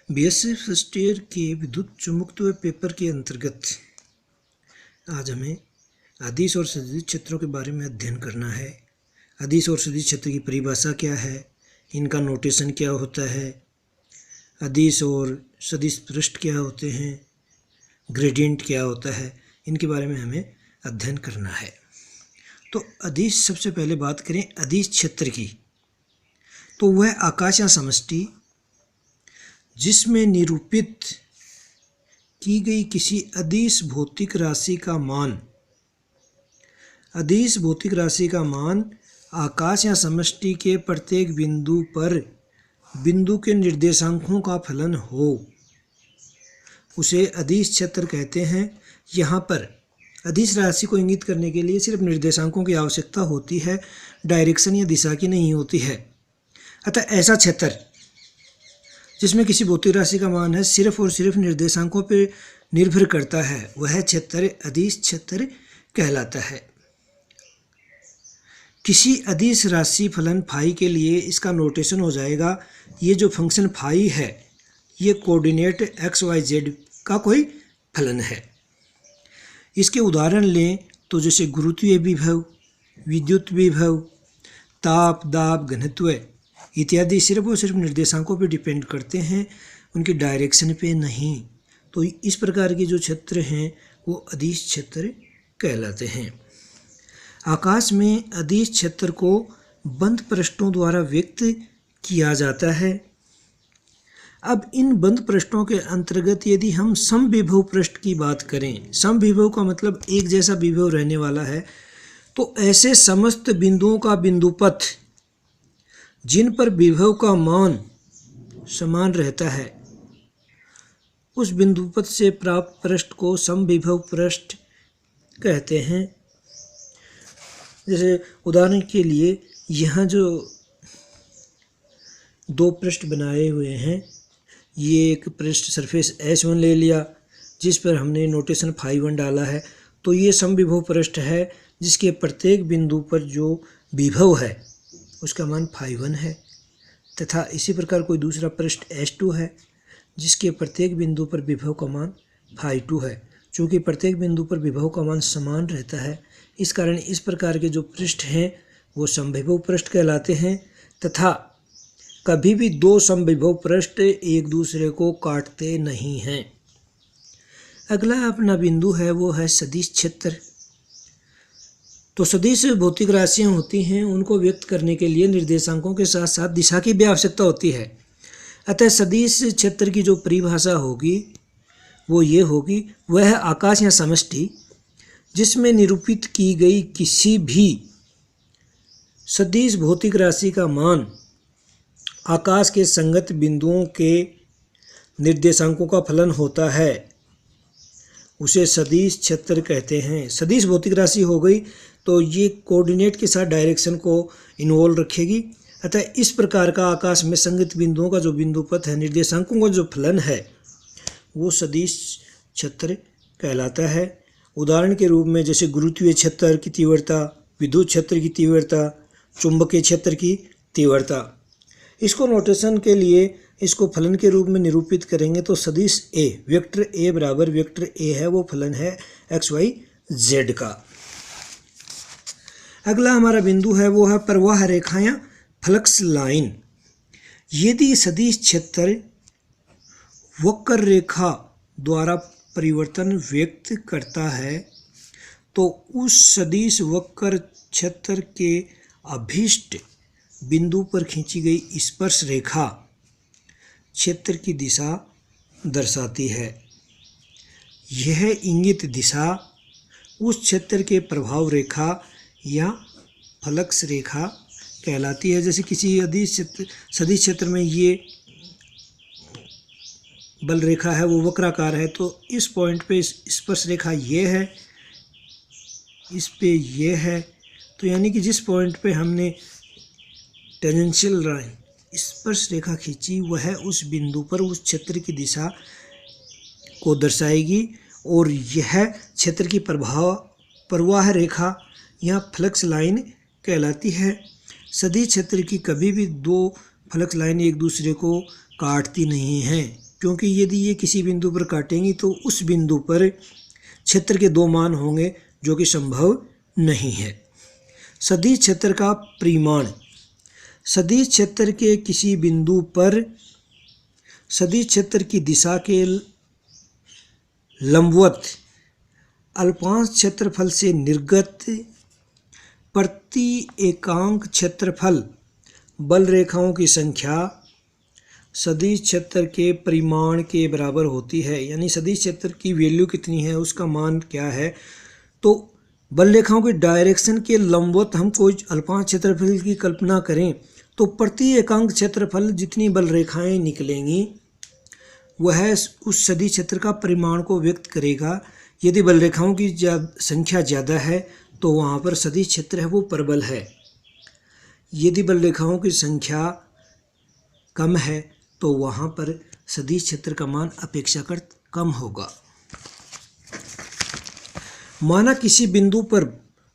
BSc first year के विद्युत चुंबकत्व पेपर के अंतर्गत आज हमें अदिश और सदिश क्षेत्रों के बारे में अध्ययन करना है। अदिश और सदिश क्षेत्र की परिभाषा क्या है, इनका नोटेशन क्या होता है, अदिश और सदिश पृष्ठ क्या होते हैं, ग्रेडियंट क्या होता है, इनके बारे में हमें अध्ययन करना है। तो अदिश, सबसे पहले बात करें अदिश क्षेत्र की, तो वह आकाश या समष्टि जिसमें निरूपित की गई किसी अदिश भौतिक राशि का मान, अदिश भौतिक राशि का मान आकाश या समष्टि के प्रत्येक बिंदु पर बिंदु के निर्देशांकों का फलन हो, उसे अदिश क्षेत्र कहते हैं। यहाँ पर अदिश राशि को इंगित करने के लिए सिर्फ निर्देशांकों की आवश्यकता होती है, डायरेक्शन या दिशा की नहीं होती है। अतः ऐसा क्षेत्र जिसमें किसी भौतिक राशि का मान है सिर्फ और सिर्फ निर्देशांकों पर निर्भर करता है, वह क्षेत्र अदिश क्षेत्र कहलाता है। किसी अदिश राशि फलन फाई के लिए इसका नोटेशन हो जाएगा, ये जो फंक्शन फाई है ये कोऑर्डिनेट एक्स वाई जेड का कोई फलन है। इसके उदाहरण लें तो जैसे गुरुत्वीय विभव, विद्युत विभव, ताप, दाब, घनत्व इत्यादि सिर्फ और सिर्फ निर्देशांकों पर डिपेंड करते हैं, उनकी डायरेक्शन पे नहीं। तो इस प्रकार के जो क्षेत्र हैं वो अदिश क्षेत्र कहलाते हैं। आकाश में अदिश क्षेत्र को बंद पृष्ठों द्वारा व्यक्त किया जाता है। अब इन बंद पृष्ठों के अंतर्गत यदि हम समविभव पृष्ठ की बात करें, समविभव का मतलब एक जैसा विभव रहने वाला है, तो ऐसे समस्त बिंदुओं का बिंदुपथ जिन पर विभव का मान समान रहता है, उस बिंदुपथ से प्राप्त पृष्ठ को समविभव पृष्ठ कहते हैं। जैसे उदाहरण के लिए यहाँ जो दो पृष्ठ बनाए हुए हैं, ये एक पृष्ठ सरफेस S1 ले लिया जिस पर हमने नोटेशन φ1 डाला है, तो ये समविभव पृष्ठ है जिसके प्रत्येक बिंदु पर जो विभव है उसका मान φ1 है। तथा इसी प्रकार कोई दूसरा पृष्ठ S2 है जिसके प्रत्येक बिंदु पर विभव का मान φ2 है। चूँकि प्रत्येक बिंदु पर विभव का मान समान रहता है, इस कारण इस प्रकार के जो पृष्ठ हैं वो समविभव पृष्ठ कहलाते हैं। तथा कभी भी दो समविभव पृष्ठ एक दूसरे को काटते नहीं हैं। अगला अपना बिंदु है वो है सदिश क्षेत्र। तो सदिश भौतिक राशियाँ होती हैं, उनको व्यक्त करने के लिए निर्देशांकों के साथ साथ दिशा की भी आवश्यकता होती है। अतः सदिश क्षेत्र की जो परिभाषा होगी वो ये होगी, वह है आकाश या समष्टि जिसमें निरूपित की गई किसी भी सदिश भौतिक राशि का मान आकाश के संगत बिंदुओं के निर्देशांकों का फलन होता है, उसे सदिश क्षेत्र कहते हैं। सदिश भौतिक राशि हो गई तो ये कोऑर्डिनेट के साथ डायरेक्शन को इन्वॉल्व रखेगी। अतः इस प्रकार का आकाश में संगत बिंदुओं का जो बिंदुपथ है, निर्देशांकों का जो फलन है वो सदिश क्षेत्र कहलाता है। उदाहरण के रूप में जैसे गुरुत्वीय क्षेत्र की तीव्रता, विद्युत क्षेत्र की तीव्रता, चुंबकीय क्षेत्र की तीव्रता। इसको नोटेशन के लिए इसको फलन के रूप में निरूपित करेंगे तो सदिश ए, वेक्टर ए बराबर वेक्टर ए है, वो फलन है एक्स वाई जेड का। अगला हमारा बिंदु है वो है प्रवाह रेखा या फ्लक्स लाइन। यदि सदिश क्षेत्र वक्र रेखा द्वारा परिवर्तन व्यक्त करता है तो उस सदिश वक्र क्षेत्र के अभीष्ट बिंदु पर खींची गई स्पर्श रेखा क्षेत्र की दिशा दर्शाती है। यह इंगित दिशा उस क्षेत्र के प्रभाव रेखा या फ्लक्स रेखा कहलाती है। जैसे किसी सदिश क्षेत्र में ये बल रेखा है वो वक्राकार है, तो इस पॉइंट पे स्पर्श रेखा ये है, इस पे ये है, तो यानी कि जिस पॉइंट पे हमने टेंजेंशियल लाइन स्पर्श रेखा खींची वह उस बिंदु पर उस क्षेत्र की दिशा को दर्शाएगी और यह क्षेत्र की प्रवाह रेखा या फ्लक्स लाइन कहलाती है। सदिश क्षेत्र की कभी भी दो फ्लक्स लाइन एक दूसरे को काटती नहीं हैं। क्योंकि यदि ये किसी बिंदु पर काटेंगी तो उस बिंदु पर क्षेत्र के दो मान होंगे जो कि संभव नहीं है। सदिश क्षेत्र का परिमाण, सदिश क्षेत्र के किसी बिंदु पर सदिश क्षेत्र की दिशा के लंबवत अल्पांश क्षेत्रफल से निर्गत प्रति एकांक क्षेत्रफल बल रेखाओं की संख्या सदिश क्षेत्र के परिमाण के बराबर होती है। यानी सदिश क्षेत्र की वैल्यू कितनी है, उसका मान क्या है, तो बल रेखाओं की डायरेक्शन के लंबवत हम कोई अल्पांश क्षेत्रफल की कल्पना करें तो प्रति एकांक क्षेत्रफल जितनी बल रेखाएं निकलेंगी वह उस सदिश क्षेत्र का परिमाण को व्यक्त करेगा। यदि बल रेखाओं की संख्या ज़्यादा है तो वहाँ पर सदिश क्षेत्र है वो प्रबल है, यदि बल रेखाओं की संख्या कम है तो वहाँ पर सदिश क्षेत्र का मान अपेक्षाकृत कम होगा। माना किसी बिंदु पर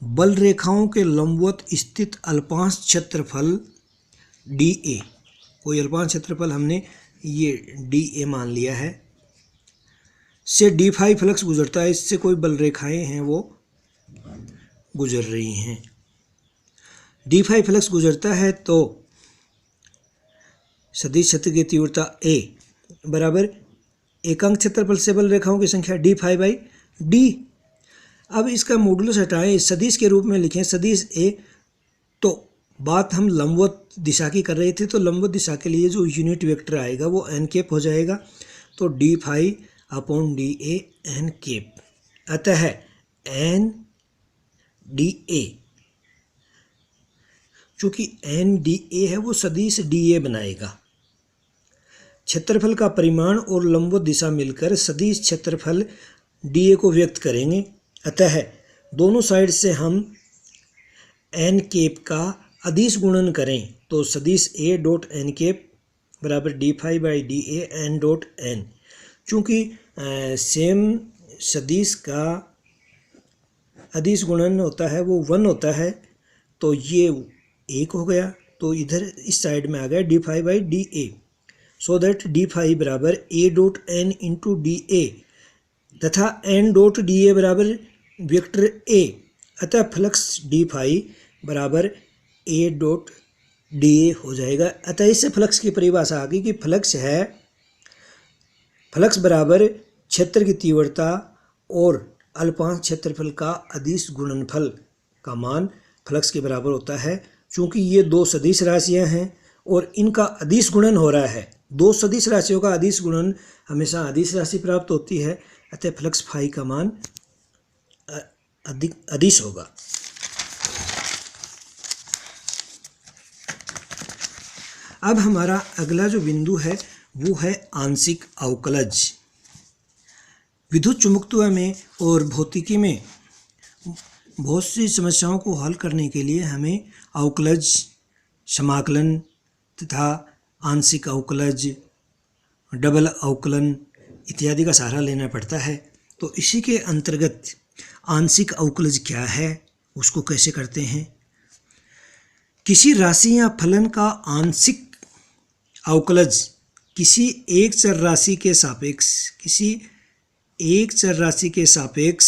बल रेखाओं के लंबवत स्थित अल्पांश क्षेत्रफल dA, कोई अल्पांश क्षेत्रफल हमने ये dA मान लिया है, से d फाई फ्लक्स गुजरता है, इससे कोई बल रेखाएं हैं वो गुजर रही हैं। d फाई फ्लक्स गुजरता है तो सदिश क्षेत्र की तीव्रता A बराबर एकांक क्षेत्रफल से बल रेखाओं की संख्या d फाई बाई d। अब इसका मॉडुलस हटाएं, सदिश के रूप में लिखें सदिश A। तो बात हम लंबवत दिशा की कर रहे थे, तो लंबवत दिशा के लिए जो यूनिट वेक्टर आएगा वो n कैप हो जाएगा, तो d phi upon D A n cap. अतः n dA, चूँकि n dA है वो सदिश dA बनाएगा। क्षेत्रफल का परिमाण और लंबवत दिशा मिलकर सदिश क्षेत्रफल dA को व्यक्त करेंगे। अतः दोनों साइड से हम n कैप का अदिश गुणन करें तो सदिश A डॉट n कैप बराबर d phi by D A n dot n। चूँकि सेम सदिश का अदिश गुणन होता है वो 1 होता है, तो ये 1 हो गया, तो इधर इस साइड में आ गया d phi by D A, so that d phi बराबर a dot n into D A तथा n डॉट डी ए बराबर वेक्टर a। अतः फ्लक्स d फाई बराबर a डॉट डी ए हो जाएगा। अतः इससे फ्लक्स की परिभाषा आ गई कि फ्लक्स बराबर क्षेत्र की तीव्रता और अल्पांश क्षेत्रफल का अदिश गुणनफल का मान फ्लक्स के बराबर होता है। चूँकि ये दो सदिश राशियाँ हैं और इनका अदिश गुणन हो रहा है, दो सदिश राशियों का अदिश गुणन हमेशा अदिश राशि प्राप्त होती है, अतः फ्लक्स फाई का मान अदिश होगा। अब हमारा अगला जो बिंदु है वो है आंशिक अवकलज। विद्युत चुंबकत्व में और भौतिकी में बहुत सी समस्याओं को हल करने के लिए हमें अवकलज, समाकलन तथा आंशिक अवकलज, डबल अवकलन इत्यादि का सहारा लेना पड़ता है। तो इसी के अंतर्गत आंशिक अवकलज क्या है, उसको कैसे करते हैं। किसी राशि या फलन का आंशिक अवकलज किसी एक चर राशि के सापेक्ष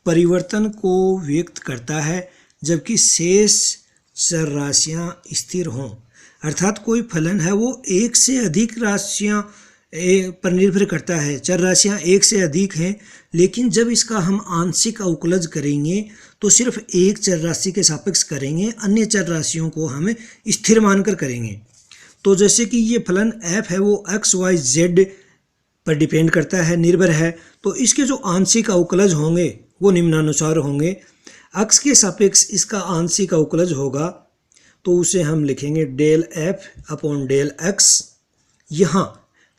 परिवर्तन को व्यक्त करता है, जबकि शेष चर राशियां स्थिर हों। अर्थात कोई फलन है वो एक से अधिक राशियां पर निर्भर करता है, चर राशियां एक से अधिक हैं, लेकिन जब इसका हम आंशिक अवकलज करेंगे तो सिर्फ एक चर राशि के सापेक्ष करेंगे, अन्य चर राशियों को हम स्थिर मानकर करेंगे। तो जैसे कि ये फलन f है वो x, y, z पर डिपेंड करता है, निर्भर है, तो इसके जो आंशिक अवकलज होंगे वो निम्नानुसार होंगे। x के सापेक्ष इसका आंशिक अवकलज होगा तो उसे हम लिखेंगे del f upon del x। यहाँ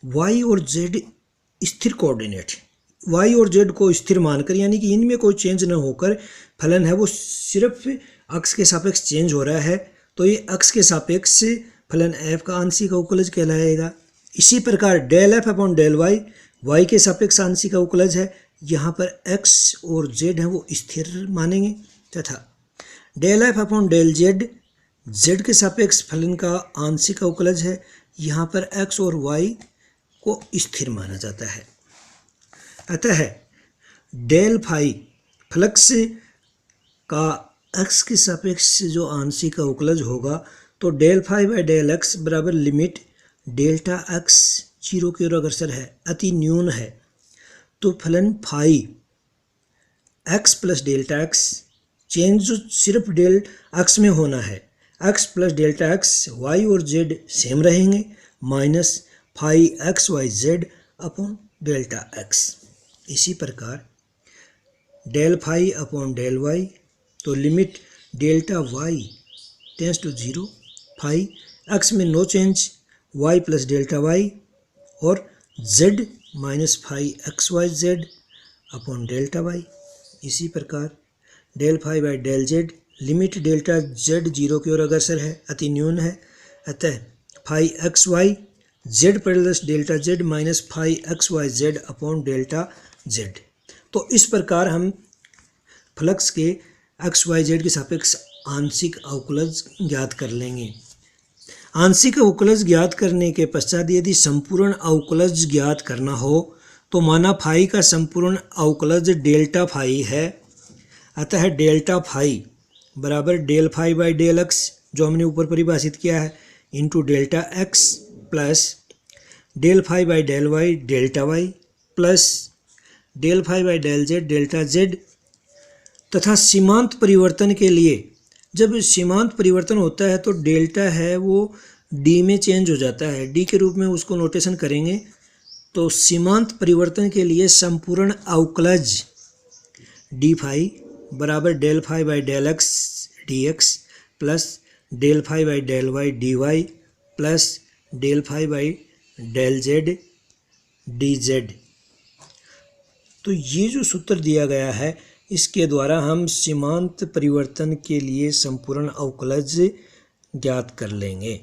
y और z स्थिर कोऑर्डिनेट, y और z को स्थिर मानकर, यानी कि इनमें कोई चेंज न होकर फलन है वो सिर्फ x के सापेक्ष चेंज हो रहा है, तो ये x के सापेक्ष फलन f का आंशिक अवकलज कहलाएगा। इसी प्रकार del f upon del y, y के सापेक्ष आंशिक अवकलज है, यहाँ पर x और z है वो स्थिर मानेंगे, तथा del f upon del z, z के सापेक्ष फलन का आंशिक अवकलज है, यहाँ पर x और y को स्थिर माना जाता है। अतः डेल फाई फ्लक्स का एक्स के सापेक्ष जो आंशिक अवकलज होगा तो del phi by del x बराबर लिमिट डेल्टा एक्स 0 की ओर अग्रसर है, अति न्यून है। तो फलन phi x plus delta x change जो सिर्फ डेल एक्स में होना है, x plus delta x y और जेड सेम रहेंगे minus phi x y z upon delta x. इसी प्रकार del phi upon del y तो limit delta y tends to 0, phi x में no change y plus delta y और z minus phi x y z upon delta y. इसी प्रकार del phi by del z limit delta z 0 की ओर अग्रसर है, अति न्यून है। अतः phi x y z plus delta z minus phi x y z upon delta z. तो इस प्रकार हम फ्लक्स के एक्स वाई जेड के सापेक्ष आंशिक अवकलज ज्ञात कर लेंगे। आंशिक अवकलज ज्ञात करने के पश्चात यदि संपूर्ण अवकलज ज्ञात करना हो तो माना फाई का संपूर्ण अवकलज डेल्टा फाई है। अतः डेल्टा फाई बराबर del phi by del x जो हमने ऊपर परिभाषित किया है into delta x plus del phi by del y delta y plus del phi by del z delta z. तथा सीमांत परिवर्तन के लिए जब सीमांत परिवर्तन होता है तो डेल्टा है वो डी में चेंज हो जाता है, डी के रूप में उसको नोटेशन करेंगे। तो सीमांत परिवर्तन के लिए संपूर्ण अवकलज डी फाई बराबर del phi by del x D x plus del phi by del y D y plus del phi by del z D z. तो ये जो सूत्र दिया गया है इसके द्वारा हम सीमांत परिवर्तन के लिए संपूर्ण अवकलज ज्ञात कर लेंगे।